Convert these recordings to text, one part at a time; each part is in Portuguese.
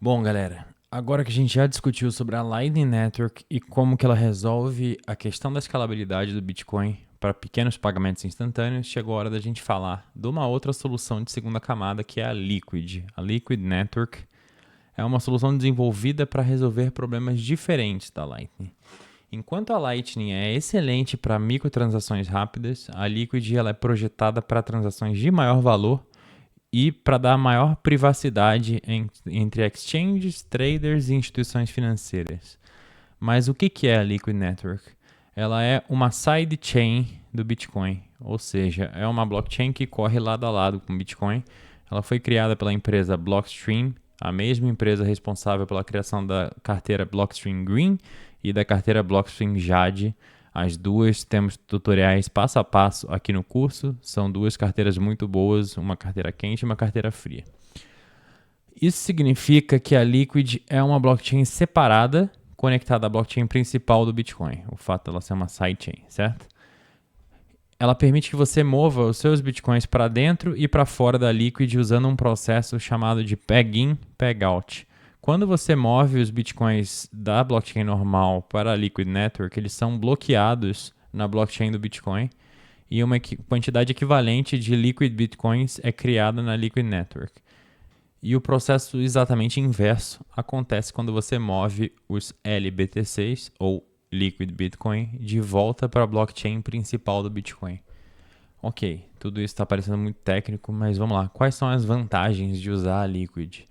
Bom, galera, agora que a gente já discutiu sobre a Lightning Network e como que ela resolve a questão da escalabilidade do Bitcoin para pequenos pagamentos instantâneos, chegou a hora da gente falar de uma outra solução de segunda camada que é a Liquid. A Liquid Network é uma solução desenvolvida para resolver problemas diferentes da Lightning. Enquanto a Lightning é excelente para microtransações rápidas, a Liquid ela é projetada para transações de maior valor e para dar maior privacidade entre exchanges, traders e instituições financeiras. Mas o que é a Liquid Network? Ela é uma sidechain do Bitcoin, ou seja, é uma blockchain que corre lado a lado com o Bitcoin. Ela foi criada pela empresa Blockstream, a mesma empresa responsável pela criação da carteira Blockstream Green e da carteira Blockstream Jade. As duas temos tutoriais passo a passo aqui no curso. São duas carteiras muito boas, uma carteira quente e uma carteira fria. Isso significa que a Liquid é uma blockchain separada, conectada à blockchain principal do Bitcoin. O fato dela ser uma sidechain, certo? Ela permite que você mova os seus Bitcoins para dentro e para fora da Liquid usando um processo chamado de Peg-in, Peg-out. Quando você move os Bitcoins da blockchain normal para a Liquid Network, eles são bloqueados na blockchain do Bitcoin e uma quantidade equivalente de Liquid Bitcoins é criada na Liquid Network. E o processo exatamente inverso acontece quando você move os LBTCs, ou Liquid Bitcoin, de volta para a blockchain principal do Bitcoin. Ok, tudo isso está parecendo muito técnico, mas vamos lá. Quais são as vantagens de usar a Liquid?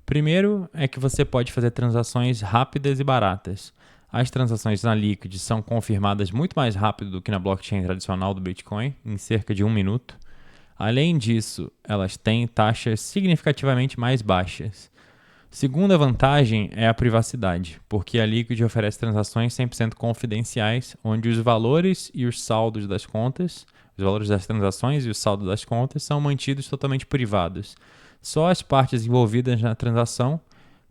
Primeiro é que você pode fazer transações rápidas e baratas. As transações na Liquid são confirmadas muito mais rápido do que na blockchain tradicional do Bitcoin, em cerca de 1 minuto. Além disso, elas têm taxas significativamente mais baixas. Segunda vantagem é a privacidade, porque a Liquid oferece transações 100% confidenciais, onde os valores e os saldos das contas, os valores das transações e o saldo das contas são mantidos totalmente privados. Só as partes envolvidas na transação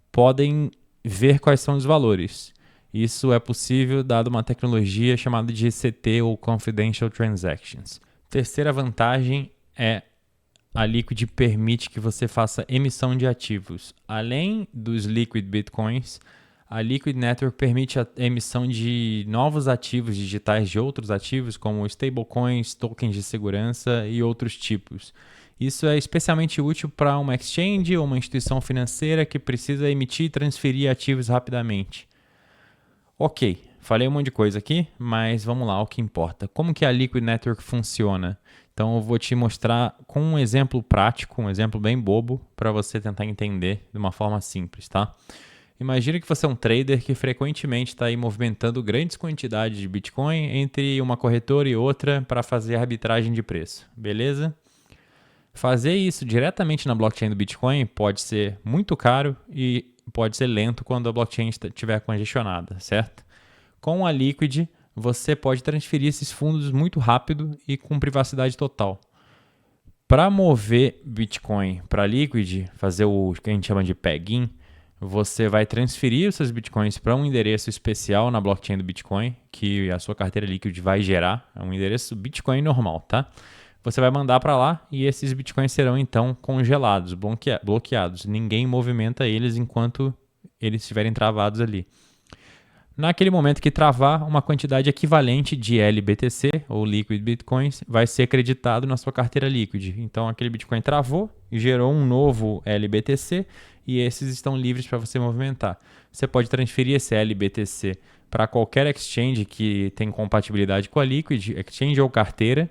podem ver quais são os valores. Isso é possível dado uma tecnologia chamada de CT ou Confidential Transactions. Terceira vantagem é a Liquid permite que você faça emissão de ativos. Além dos Liquid Bitcoins, a Liquid Network permite a emissão de novos ativos digitais de outros ativos, como stablecoins, tokens de segurança e outros tipos. Isso é especialmente útil para uma exchange ou uma instituição financeira que precisa emitir e transferir ativos rapidamente. Ok, falei um monte de coisa aqui, mas vamos lá, o que importa. Como que a Liquid Network funciona? Então eu vou te mostrar com um exemplo prático, um exemplo bem bobo, para você tentar entender de uma forma simples, tá? Imagina que você é um trader que frequentemente está aí movimentando grandes quantidades de Bitcoin entre uma corretora e outra para fazer arbitragem de preço, beleza? Fazer isso diretamente na blockchain do Bitcoin pode ser muito caro e pode ser lento quando a blockchain estiver congestionada, certo? Com a Liquid, você pode transferir esses fundos muito rápido e com privacidade total. Para mover Bitcoin para Liquid, fazer o que a gente chama de Peg-in, você vai transferir os seus Bitcoins para um endereço especial na blockchain do Bitcoin, que a sua carteira Liquid vai gerar. É um endereço Bitcoin normal, tá? Você vai mandar para lá e esses Bitcoins serão então congelados, bloqueados. Ninguém movimenta eles enquanto eles estiverem travados ali. Naquele momento que travar, uma quantidade equivalente de LBTC, ou Liquid Bitcoins, vai ser acreditado na sua carteira Liquid. Então aquele Bitcoin travou e gerou um novo LBTC e esses estão livres para você movimentar. Você pode transferir esse LBTC para qualquer exchange que tem compatibilidade com a Liquid, exchange ou carteira,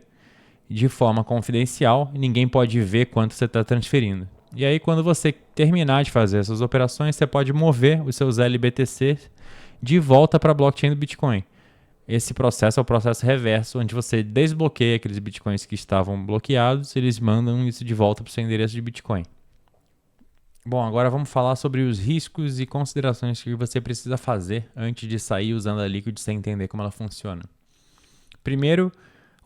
de forma confidencial, ninguém pode ver quanto você está transferindo. E aí, quando você terminar de fazer essas operações, você pode mover os seus LBTC de volta para a blockchain do Bitcoin. Esse processo é o processo reverso, onde você desbloqueia aqueles Bitcoins que estavam bloqueados, eles mandam isso de volta para o seu endereço de Bitcoin. Bom, agora vamos falar sobre os riscos e considerações que você precisa fazer antes de sair usando a Liquid sem entender como ela funciona. Primeiro,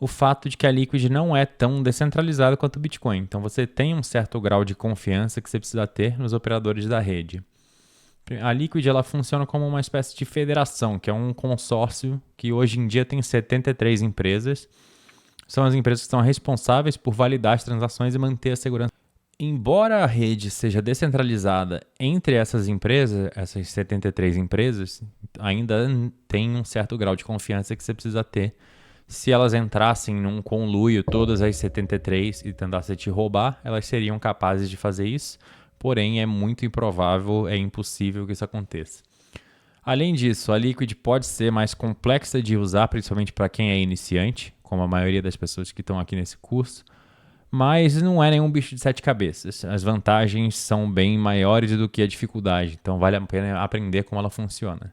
o fato de que a Liquid não é tão descentralizada quanto o Bitcoin. Então você tem um certo grau de confiança que você precisa ter nos operadores da rede. A Liquid ela funciona como uma espécie de federação, que é um consórcio que hoje em dia tem 73 empresas. São as empresas que são responsáveis por validar as transações e manter a segurança. Embora a rede seja descentralizada entre essas empresas, essas 73 empresas, ainda tem um certo grau de confiança que você precisa ter. Se elas entrassem num conluio, todas as 73, e tentassem te roubar, elas seriam capazes de fazer isso, porém é muito improvável, é impossível que isso aconteça. Além disso, a Liquid pode ser mais complexa de usar, principalmente para quem é iniciante, como a maioria das pessoas que estão aqui nesse curso, mas não é nenhum bicho de sete cabeças. As vantagens são bem maiores do que a dificuldade, então vale a pena aprender como ela funciona.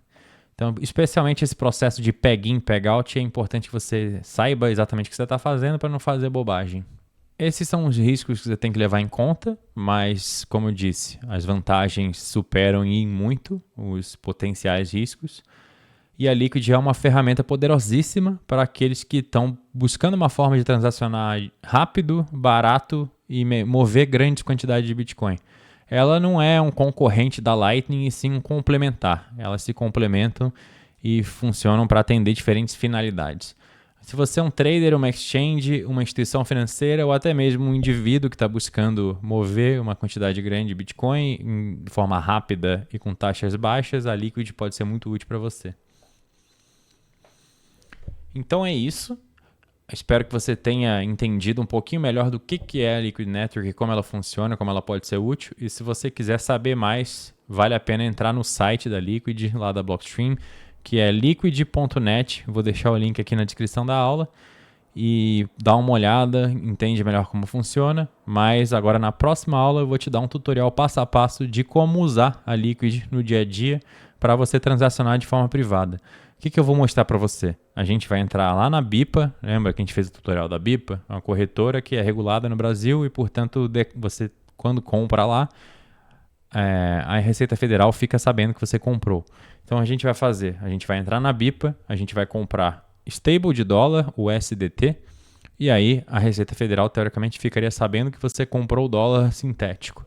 Então, especialmente esse processo de peg-in, peg-out, é importante que você saiba exatamente o que você está fazendo para não fazer bobagem. Esses são os riscos que você tem que levar em conta, mas, como eu disse, as vantagens superam em muito os potenciais riscos. E a Liquid é uma ferramenta poderosíssima para aqueles que estão buscando uma forma de transacionar rápido, barato e mover grandes quantidades de Bitcoin. Ela não é um concorrente da Lightning, e sim um complementar. Elas se complementam e funcionam para atender diferentes finalidades. Se você é um trader, uma exchange, uma instituição financeira ou até mesmo um indivíduo que está buscando mover uma quantidade grande de Bitcoin de forma rápida e com taxas baixas, a Liquid pode ser muito útil para você. Então é isso. Espero que você tenha entendido um pouquinho melhor do que é a Liquid Network e como ela funciona, como ela pode ser útil. E se você quiser saber mais, vale a pena entrar no site da Liquid, lá da Blockstream, que é liquid.net. Vou deixar o link aqui na descrição da aula. E dá uma olhada, entende melhor como funciona. Mas agora na próxima aula eu vou te dar um tutorial passo a passo de como usar a Liquid no dia a dia para você transacionar de forma privada. O que eu vou mostrar para você? A gente vai entrar lá na BIPA, lembra que a gente fez o tutorial da BIPA? É uma corretora que é regulada no Brasil e, portanto, você, quando compra lá, a Receita Federal fica sabendo que você comprou. Então, a gente vai entrar na BIPA, a gente vai comprar stable de dólar, o USDT, e aí a Receita Federal, teoricamente, ficaria sabendo que você comprou o dólar sintético.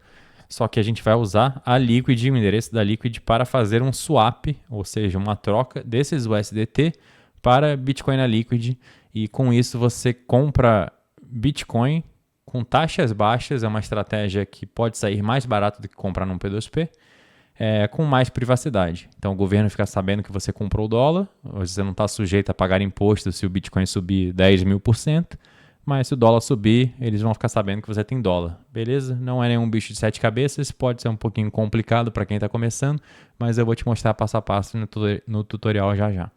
Só que a gente vai usar a Liquid, o endereço da Liquid, para fazer um swap, ou seja, uma troca desses USDT para Bitcoin na Liquid. E com isso você compra Bitcoin com taxas baixas, é uma estratégia que pode sair mais barato do que comprar num P2P, com mais privacidade. Então o governo fica sabendo que você comprou o dólar, você não está sujeito a pagar imposto se o Bitcoin subir 10.000%. Mas se o dólar subir, eles vão ficar sabendo que você tem dólar, beleza? Não é nenhum bicho de sete cabeças, pode ser um pouquinho complicado para quem está começando, mas eu vou te mostrar passo a passo no tutorial já já.